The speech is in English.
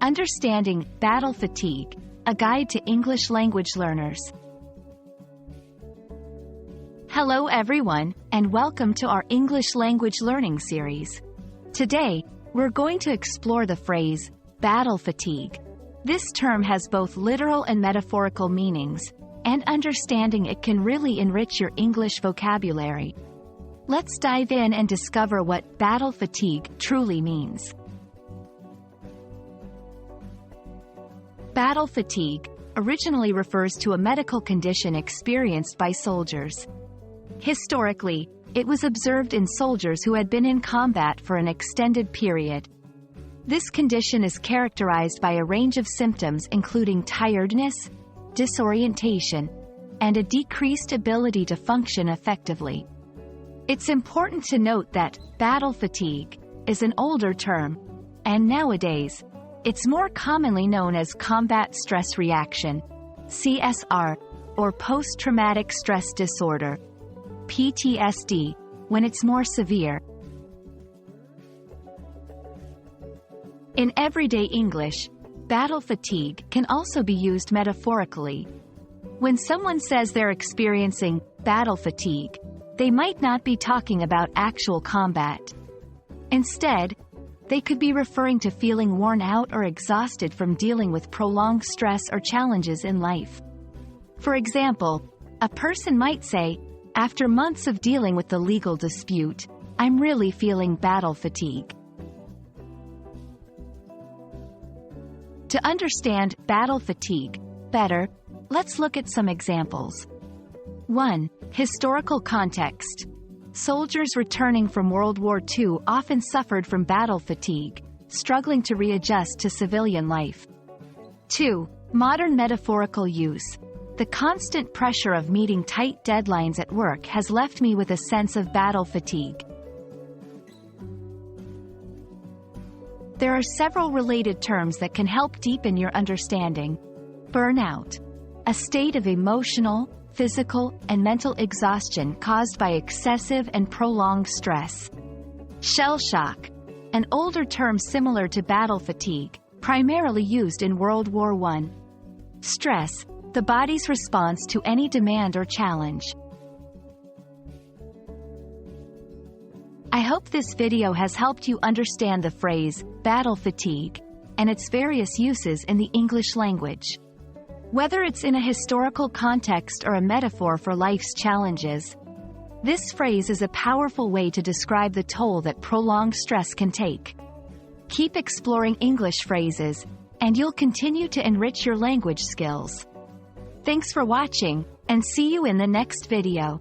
Understanding battle fatigue, a guide to English language learners. Hello everyone, and welcome to our English language learning series. Today, we're going to explore the phrase, battle fatigue. This term has both literal and metaphorical meanings, and understanding it can really enrich your English vocabulary. Let's dive in and discover what battle fatigue truly means. Battle fatigue originally refers to a medical condition experienced by soldiers. Historically, it was observed in soldiers who had been in combat for an extended period. This condition is characterized by a range of symptoms including tiredness, disorientation, and a decreased ability to function effectively. It's important to note that battle fatigue is an older term, and nowadays, it's more commonly known as combat stress reaction, CSR, or post-traumatic stress disorder, PTSD, when it's more severe. In everyday English, battle fatigue can also be used metaphorically. When someone says they're experiencing battle fatigue, they might not be talking about actual combat. Instead, they could be referring to feeling worn out or exhausted from dealing with prolonged stress or challenges in life. For example, a person might say, "After months of dealing with the legal dispute, I'm really feeling battle fatigue." To understand battle fatigue better, let's look at some examples. 1. Historical context. Soldiers returning from World War II often suffered from battle fatigue, struggling to readjust to civilian life. 2. Modern metaphorical use. The constant pressure of meeting tight deadlines at work has left me with a sense of battle fatigue. There are several related terms that can help deepen your understanding. Burnout. A state of emotional, physical, and mental exhaustion caused by excessive and prolonged stress. Shell shock. An older term similar to battle fatigue, primarily used in World War I. Stress. The body's response to any demand or challenge. I hope this video has helped you understand the phrase, battle fatigue, and its various uses in the English language. Whether it's in a historical context or a metaphor for life's challenges, this phrase is a powerful way to describe the toll that prolonged stress can take. Keep exploring English phrases, and you'll continue to enrich your language skills. Thanks for watching, and see you in the next video.